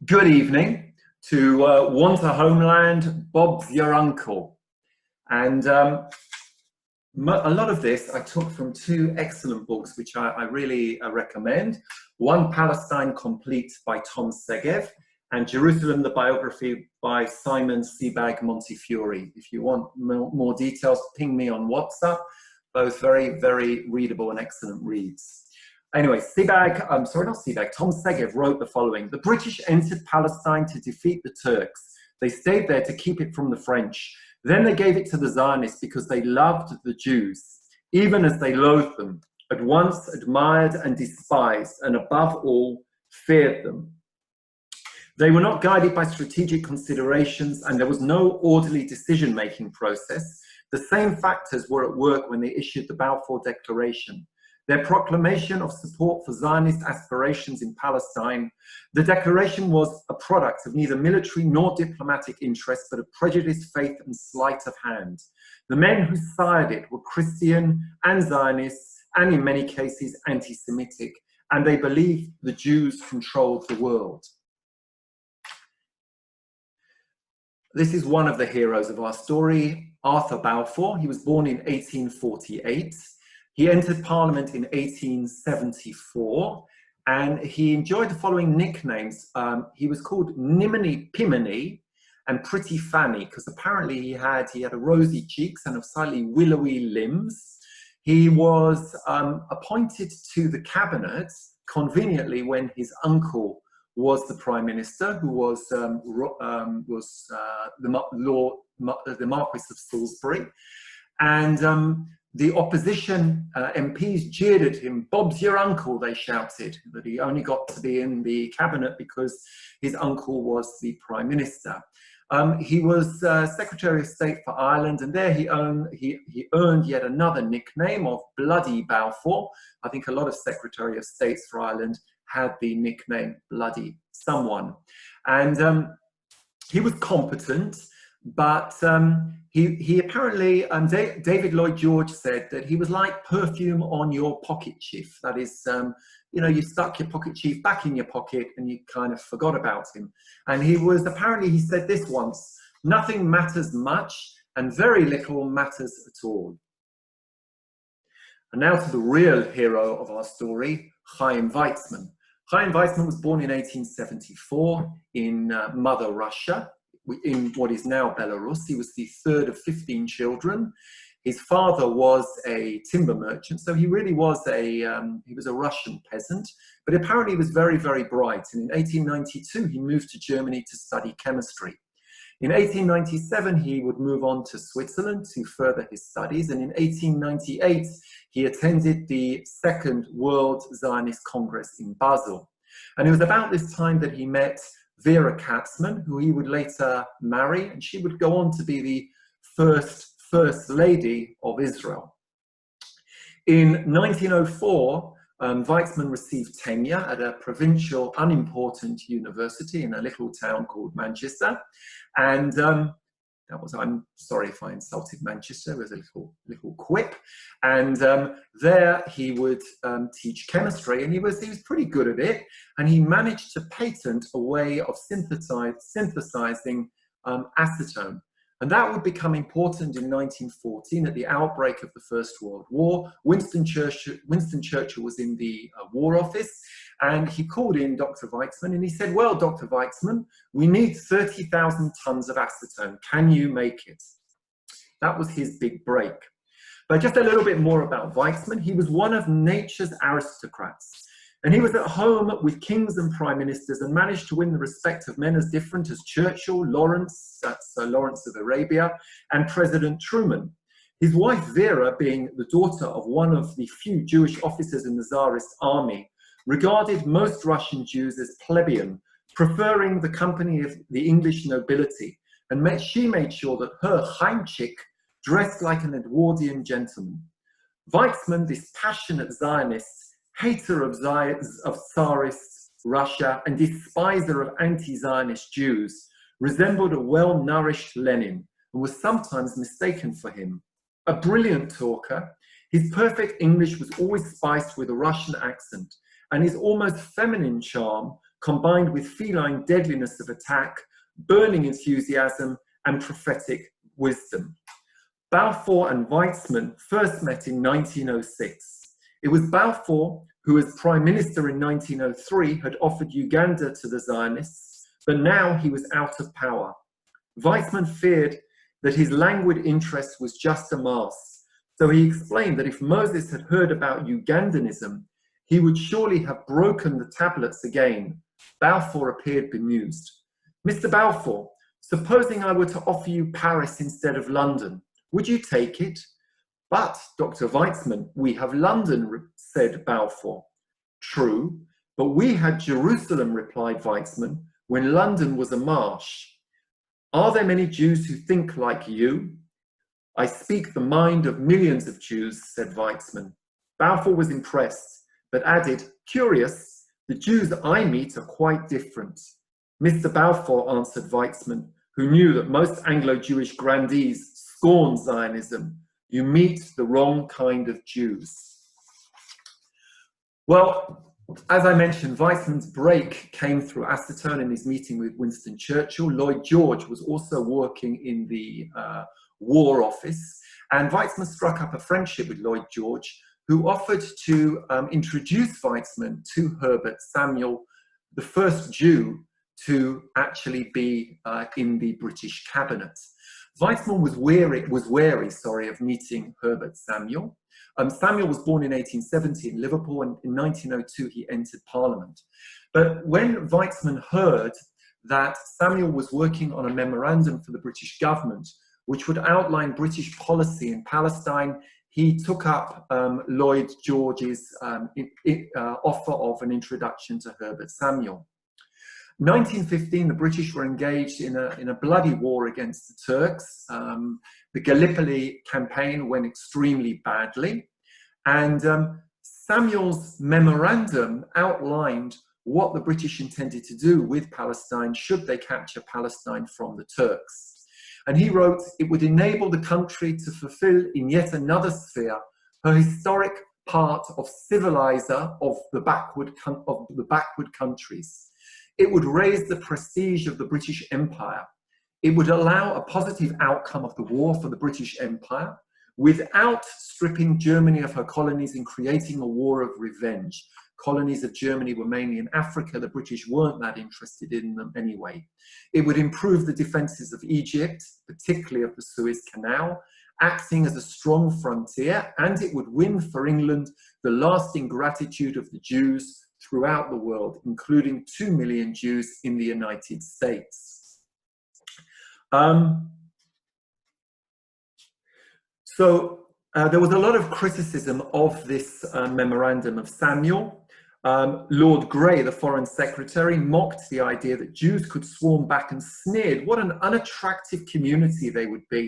Good evening to Want a Homeland, Bob's your uncle. And a lot of this I took from two excellent books, which I really recommend. One, Palestine Complete by Tom Segev, and Jerusalem, the Biography by Simon Sebag Montefiore. If you want more details, ping me on WhatsApp. Both very, very readable and excellent reads. Anyway, Tom Segev wrote the following: the British entered Palestine to defeat the Turks. They stayed there to keep it from the French. Then they gave it to the Zionists because they loved the Jews, even as they loathed them, at once admired and despised, and above all, feared them. They were not guided by strategic considerations, and there was no orderly decision-making process. The same factors were at work when they issued the Balfour Declaration. Their proclamation of support for Zionist aspirations in Palestine. The declaration was a product of neither military nor diplomatic interest, but of prejudiced faith and sleight of hand. The men who sired it were Christian and Zionists, and in many cases anti-Semitic, and they believed the Jews controlled the world. This is one of the heroes of our story, Arthur Balfour. He was born in 1848. He entered Parliament in 1874, and he enjoyed the following nicknames. He was called Niminy Piminy and Pretty Fanny, because apparently he had a rosy cheeks and of slightly willowy limbs. He was appointed to the cabinet conveniently when his uncle was the Prime Minister, who was the Marquis of Salisbury, and the opposition MPs jeered at him. "Bob's your uncle," they shouted, that he only got to be in the cabinet because his uncle was the Prime Minister. He was Secretary of State for Ireland, and there he earned yet another nickname of Bloody Balfour. I think a lot of Secretary of States for Ireland had the nickname Bloody someone. And he was competent, but he apparently, David Lloyd George said that he was like perfume on your pocket chief. That is, you stuck your pocket chief back in your pocket and you kind of forgot about him. And he said this once: nothing matters much and very little matters at all. And now to the real hero of our story, Chaim Weizmann. Chaim Weizmann was born in 1874 in Mother Russia, in what is now Belarus. He was the third of 15 children. His father was a timber merchant, so he really was he was a Russian peasant, but apparently he was very, very bright. And in 1892, he moved to Germany to study chemistry. In 1897, he would move on to Switzerland to further his studies. And in 1898, he attended the Second World Zionist Congress in Basel. And it was about this time that he met Vera Katzman, who he would later marry, and she would go on to be the first lady of Israel. In 1904, Weitzman received tenure at a provincial, unimportant university in a little town called Manchester. And I'm sorry if I insulted Manchester, it was a little quip. And there he would teach chemistry, and he was pretty good at it. And he managed to patent a way of synthesizing acetone. And that would become important in 1914 at the outbreak of the First World War. Winston Churchill was in the War Office, and he called in Dr. Weitzman and he said, "Well, Dr. Weitzman, we need 30,000 tons of acetone. Can you make it?" That was his big break. But just a little bit more about Weitzman. He was one of nature's aristocrats. And he was at home with kings and prime ministers and managed to win the respect of men as different as Churchill, Lawrence, that's Lawrence of Arabia, and President Truman. His wife Vera, being the daughter of one of the few Jewish officers in the Tsarist army, regarded most Russian Jews as plebeian, preferring the company of the English nobility, and she made sure that her Chaimchik dressed like an Edwardian gentleman. Weitzman, this passionate Zionist, hater of Tsarist Russia and despiser of anti-Zionist Jews, resembled a well-nourished Lenin and was sometimes mistaken for him. A brilliant talker, his perfect English was always spiced with a Russian accent, and his almost feminine charm combined with feline deadliness of attack, burning enthusiasm, and prophetic wisdom. Balfour and Weitzman first met in 1906. It was Balfour who, as Prime Minister in 1903, had offered Uganda to the Zionists, but now he was out of power. Weitzman feared that his languid interest was just a mask, so he explained that if Moses had heard about Ugandanism, he would surely have broken the tablets again. Balfour appeared bemused. "Mr. Balfour, supposing I were to offer you Paris instead of London, would you take it?" "But, Dr. Weitzman, we have London," said Balfour. "True, but we had Jerusalem," replied Weitzman, "when London was a marsh. Are there many Jews who think like you?" "I speak the mind of millions of Jews," said Weitzman. Balfour was impressed, but added, "Curious, the Jews I meet are quite different." "Mr. Balfour," answered Weitzman, who knew that most Anglo-Jewish grandees scorn Zionism, "you meet the wrong kind of Jews." Well, as I mentioned, Weitzman's break came through acetone in his meeting with Winston Churchill. Lloyd George was also working in the War Office, and Weitzman struck up a friendship with Lloyd George, who offered to introduce Weitzman to Herbert Samuel, the first Jew to actually be in the British cabinet. Weitzman was wary of meeting Herbert Samuel. Samuel was born in 1870 in Liverpool, and in 1902 he entered Parliament. But when Weitzman heard that Samuel was working on a memorandum for the British government, which would outline British policy in Palestine, he took up Lloyd George's offer of an introduction to Herbert Samuel. 1915, the British were engaged in a bloody war against the Turks. The Gallipoli campaign went extremely badly, and Samuel's memorandum outlined what the British intended to do with Palestine should they capture Palestine from the Turks. And he wrote, "It would enable the country to fulfill in yet another sphere her historic part of civilizer of the backward countries. It would raise the prestige of the British Empire. It would allow a positive outcome of the war for the British Empire without stripping Germany of her colonies and creating a war of revenge." Colonies of Germany were mainly in Africa. The British weren't that interested in them anyway. "It would improve the defenses of Egypt, particularly of the Suez Canal, acting as a strong frontier, and it would win for England the lasting gratitude of the Jews throughout the world, including 2 million Jews in the United States." There was a lot of criticism of this memorandum of Samuel. Lord Grey, the Foreign Secretary, mocked the idea that Jews could swarm back and sneered what an unattractive community they would be.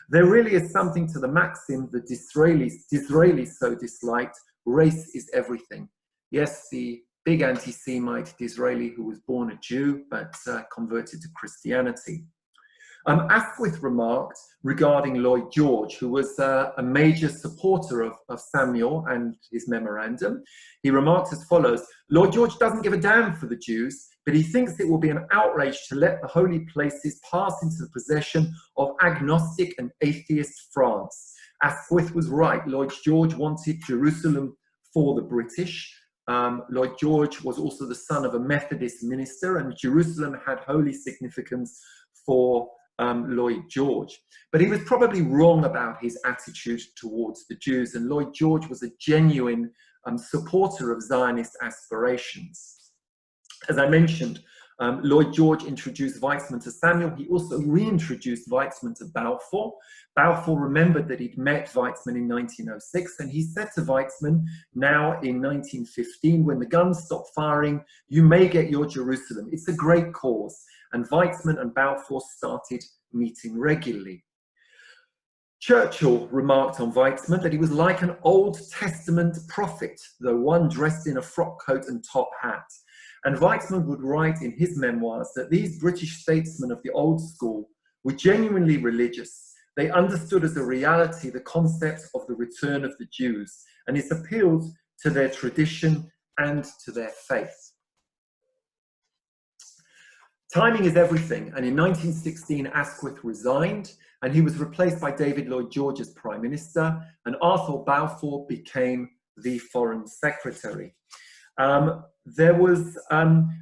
There really is something to the maxim that Disraelis so disliked, "Race is everything." Yes, the big anti-Semite Disraeli who was born a Jew but converted to Christianity. Asquith remarked regarding Lloyd George, who was a major supporter of Samuel and his memorandum. He remarked as follows: "Lloyd George doesn't give a damn for the Jews, but he thinks it will be an outrage to let the holy places pass into the possession of agnostic and atheist France." Asquith was right. Lloyd George wanted Jerusalem for the British. Lloyd George was also the son of a Methodist minister, and Jerusalem had holy significance for Lloyd George. But he was probably wrong about his attitude towards the Jews, and Lloyd George was a genuine supporter of Zionist aspirations. As I mentioned, Lloyd George introduced Weitzman to Samuel. He also reintroduced Weitzman to Balfour. Balfour remembered that he'd met Weitzman in 1906, and he said to Weitzman, now in 1915, "When the guns stop firing, you may get your Jerusalem. It's a great cause." And Weitzman and Balfour started meeting regularly. Churchill remarked on Weitzman that he was like an Old Testament prophet, though one dressed in a frock coat and top hat. And Weitzman would write in his memoirs that these British statesmen of the old school were genuinely religious. They understood as a reality the concept of the return of the Jews, and it appealed to their tradition and to their faith. Timing is everything, and in 1916 Asquith resigned and he was replaced by David Lloyd George as Prime Minister, and Arthur Balfour became the Foreign Secretary. They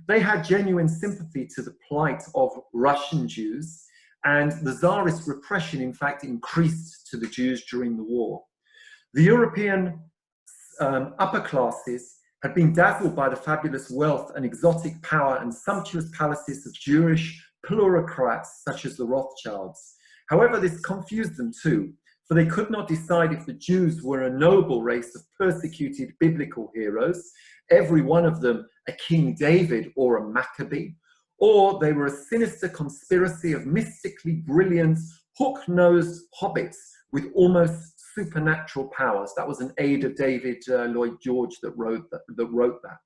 had genuine sympathy to the plight of Russian Jews, and the Tsarist repression in fact increased to the Jews during the war. The European upper classes had been dazzled by the fabulous wealth and exotic power and sumptuous palaces of Jewish plutocrats such as the Rothschilds. However, this confused them too, for they could not decide if the Jews were a noble race of persecuted biblical heroes, every one of them a King David or a Maccabee, or they were a sinister conspiracy of mystically brilliant, hook-nosed hobbits with almost supernatural powers. That was an aide of David Lloyd George that wrote that.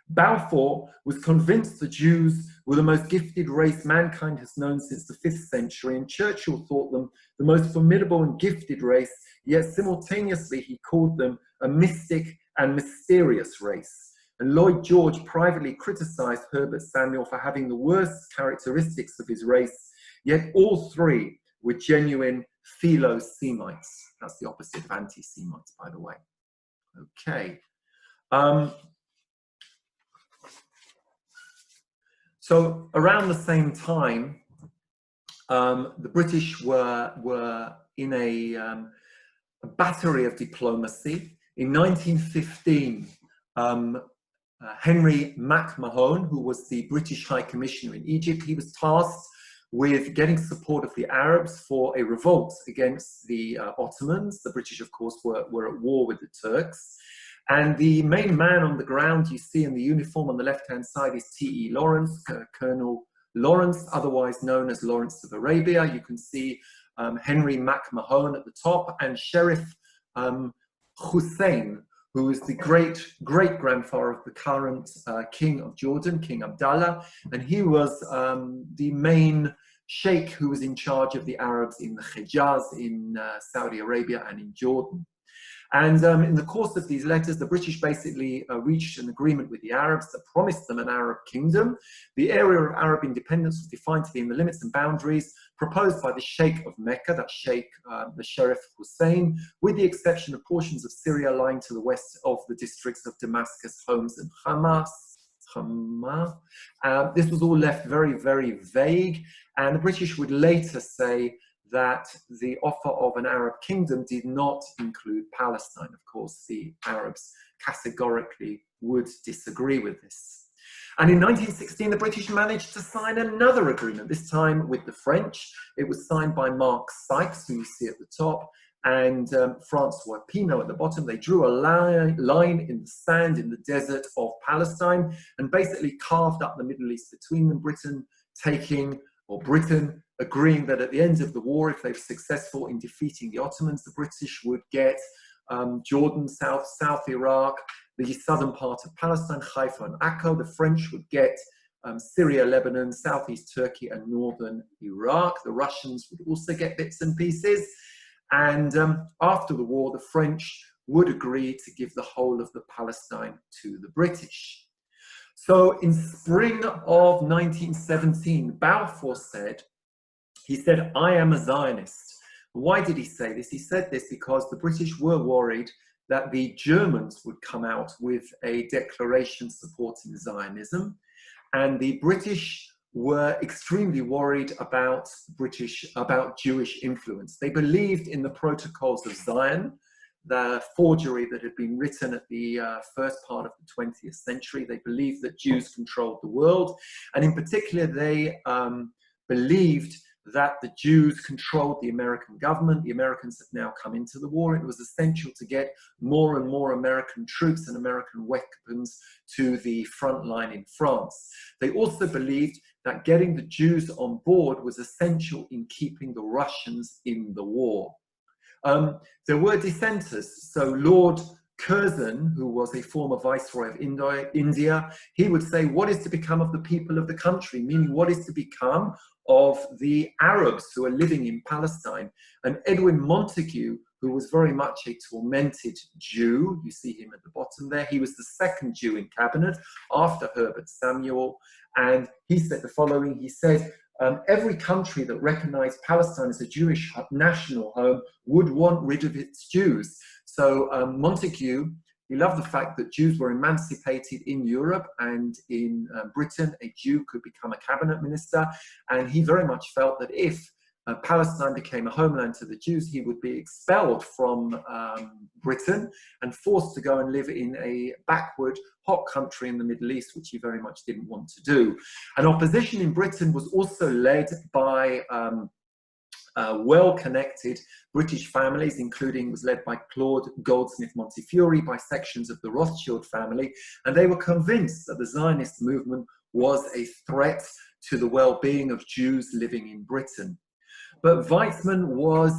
Balfour was convinced the Jews were the most gifted race mankind has known since the 5th century, and Churchill thought them the most formidable and gifted race, yet simultaneously he called them a mystic and mysterious race. And Lloyd George privately criticised Herbert Samuel for having the worst characteristics of his race, yet all three were genuine Philo-Semites. That's the opposite of anti-Semites, by the way. Okay. So around the same time, the British were in a battery of diplomacy. In 1915, Henry McMahon, who was the British High Commissioner in Egypt, he was tasked with getting support of the Arabs for a revolt against the Ottomans. The British, of course, were at war with the Turks. And the main man on the ground you see in the uniform on the left-hand side is T.E. Lawrence, Colonel Lawrence, otherwise known as Lawrence of Arabia. You can see Henry McMahon at the top, and Sheriff Hussein, who is the great-grandfather of the current King of Jordan, King Abdallah, and he was the main sheikh who was in charge of the Arabs in the Hijaz, in Saudi Arabia and in Jordan. And in the course of these letters, the British basically reached an agreement with the Arabs that promised them an Arab kingdom. The area of Arab independence was defined to be in the limits and boundaries proposed by the Sheikh of Mecca, that Sheikh, the Sheriff Hussein, with the exception of portions of Syria lying to the west of the districts of Damascus, Homs, and Hama. This was all left very, very vague, and the British would later say that the offer of an Arab kingdom did not include Palestine. Of course, the Arabs categorically would disagree with this. And in 1916, the British managed to sign another agreement, this time with the French. It was signed by Mark Sykes, who you see at the top, and Francois Pinault at the bottom. They drew a line in the sand in the desert of Palestine and basically carved up the Middle East between them, Britain agreeing that at the end of the war, if they were successful in defeating the Ottomans, the British would get Jordan, South Iraq, the southern part of Palestine, Haifa and Akko. The French would get Syria, Lebanon, southeast Turkey and northern Iraq. The Russians would also get bits and pieces. And after the war, the French would agree to give the whole of the Palestine to the British. So in spring of 1917, Balfour said, I am a Zionist. Why did he say this? He said this because the British were worried that the Germans would come out with a declaration supporting Zionism, and the British were extremely worried about Jewish influence. They believed in the Protocols of Zion, the forgery that had been written at the first part of the 20th century. They believed that Jews controlled the world, and in particular, they believed that the Jews controlled the American government. The Americans had now come into the war. It was essential to get more and more American troops and American weapons to the front line in France. They also believed that getting the Jews on board was essential in keeping the Russians in the war. There were dissenters. So Lord Curzon, who was a former viceroy of India, he would say, what is to become of the people of the country? Meaning, what is to become of the Arabs who are living in Palestine? And Edwin Montagu who was very much a tormented Jew. You see him at the bottom there. He was the second Jew in cabinet after Herbert Samuel. And he said the following. He said, every country that recognized Palestine as a Jewish national home would want rid of its Jews. So Montagu, he loved the fact that Jews were emancipated in Europe, and in Britain, a Jew could become a cabinet minister. And he very much felt that if Palestine became a homeland to the Jews, he would be expelled from Britain and forced to go and live in a backward, hot country in the Middle East, which he very much didn't want to do. And opposition in Britain was also led by well-connected British families, including, was led by Claude Goldsmith Montefiore, by sections of the Rothschild family, and they were convinced that the Zionist movement was a threat to the well-being of Jews living in Britain. But Weitzman was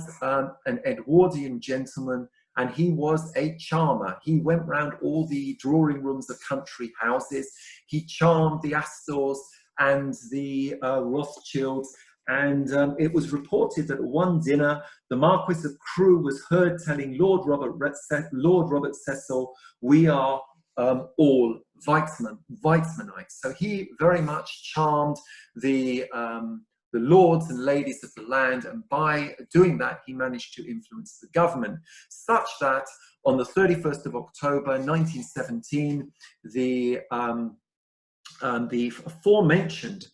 an Edwardian gentleman, and he was a charmer. He went round all the drawing rooms of country houses. He charmed the Astors and the Rothschilds. And it was reported that at one dinner, the Marquis of Crewe was heard telling Lord Robert Cecil, "We are all Weitzmanites." So he very much charmed the lords and ladies of the land, and by doing that, he managed to influence the government, such that on the 31st of October 1917, the aforementioned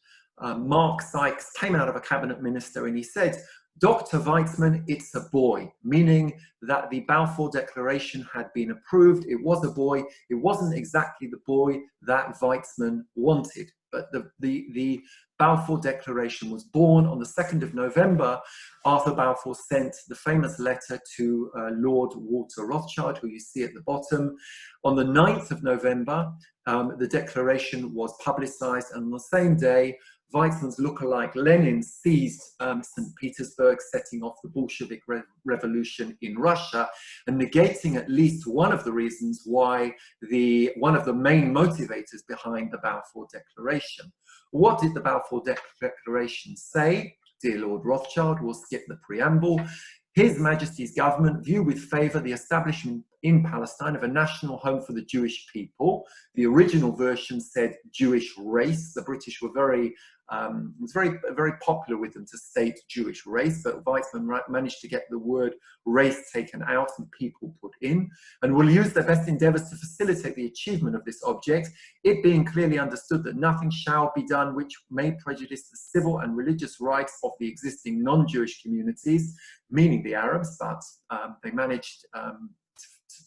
Mark Sykes came out of a cabinet minister and he said, "Dr. Weitzman, it's a boy," meaning that the Balfour Declaration had been approved. It was a boy. It wasn't exactly the boy that Weitzman wanted, but the Balfour Declaration was born on the 2nd of November. Arthur Balfour sent the famous letter to Lord Walter Rothschild, who you see at the bottom. On the 9th of November, the declaration was publicized, and on the same day, Weitzman's lookalike Lenin seized St. Petersburg, setting off the Bolshevik revolution in Russia, and negating at least one of the reasons why one of the main motivators behind the Balfour Declaration. What did the Balfour Declaration say? Dear Lord Rothschild, we'll skip the preamble. His Majesty's government view with favour the establishment in Palestine of a national home for the Jewish people. The original version said Jewish race. The British were very popular with them to state Jewish race, but Weitzman managed to get the word race taken out and people put in, and will use their best endeavours to facilitate the achievement of this object, it being clearly understood that nothing shall be done which may prejudice the civil and religious rights of the existing non-Jewish communities, meaning the Arabs, but they managed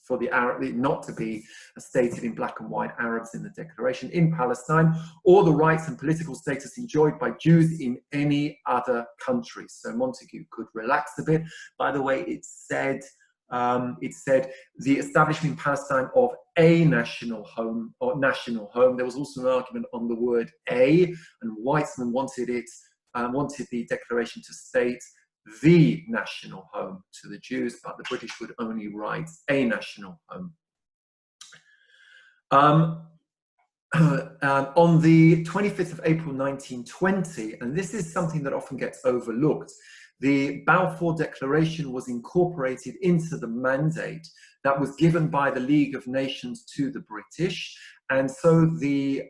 for the Arab not to be stated in black and white Arabs in the declaration in Palestine, or the rights and political status enjoyed by Jews in any other country. So Montagu could relax a bit. By the way, it said the establishment in Palestine of a national home or national home. There was also an argument on the word "a," and Weitzman wanted the declaration to state the national home to the Jews, but the British would only write a national home. On the 25th of April 1920, and this is something that often gets overlooked, the Balfour Declaration was incorporated into the mandate that was given by the League of Nations to the British, and so the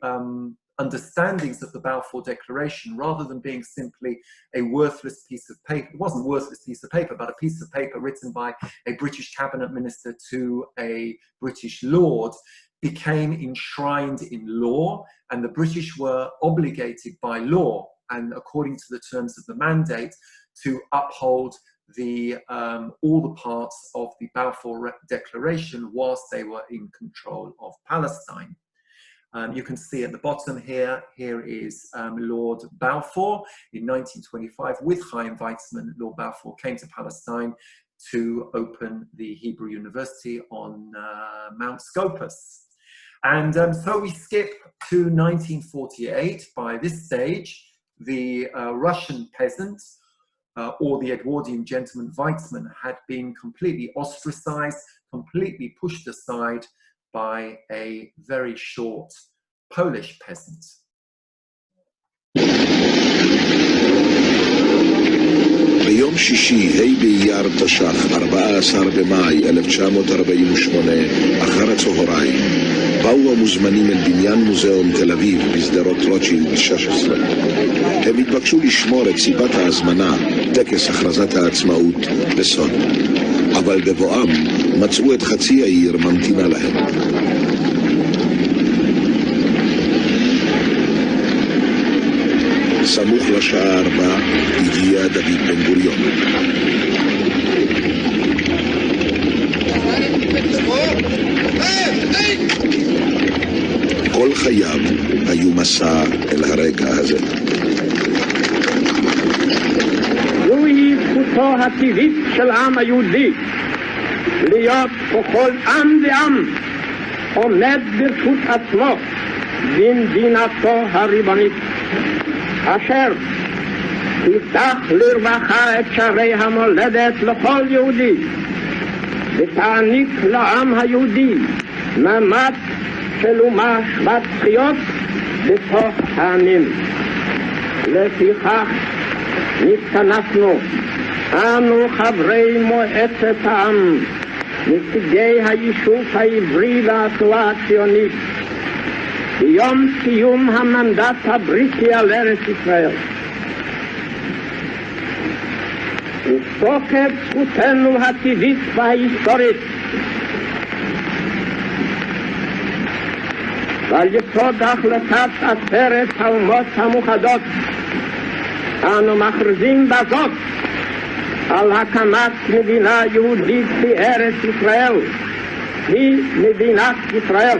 understandings of the Balfour Declaration, rather than being simply a worthless piece of paper, it wasn't a worthless piece of paper, but a piece of paper written by a British cabinet minister to a British lord, became enshrined in law, and the British were obligated by law, and according to the terms of the mandate, to uphold all the parts of the Balfour Declaration whilst they were in control of Palestine. You can see at the bottom here is Lord Balfour in 1925 with Chaim Weizmann. Lord Balfour came to Palestine to open the Hebrew University on Mount Scopus. And so we skip to 1948. By this stage, the Russian peasant or the Edwardian gentleman Weitzman had been completely ostracized, completely pushed aside by a very short Polish peasant. ביום ביום שישי, ה' באייר תש"ח, 14 במאי 1948, אחר הצהריים, באו המוזמנים אל בניין מוזיאון תל אביב בשדרות רוטשילד 16. הם התבקשו לשמור את סיבת ההזמנה, טקס הכרזת העצמאות, בסוד. אבל בבואם מצאו את חצי העיר ממתינה להם. סמוך לשעה 4 הגיע דוד בן גוריון. כל חייו היו מסע אל הרגע הזה. זוהי זכותו הטבעית של העם היהודי להיות ככל עם ועם עומד ברשות עצמו במדינתו הריבונית, אשר תפתח לרווחה את שערי המולדת לכל יהודי ותעניק לעם היהודי מעמד של אומה שוות זכויות בתוך העמים. לפיכך נתכנסנו אנו חברי מועצת העם, נציגי היישוב העברי והתנועה הציונית, ביום סיום המנדט הבריטי על ארץ ישראל. ותוקף זכותנו הטבעית וההיסטורית ועל יסוד החלטת עצרת האומות המאוחדות, אנו מכריזים בזאת על הקמת מדינה יהודית בארץ ישראל, היא מדינת ישראל.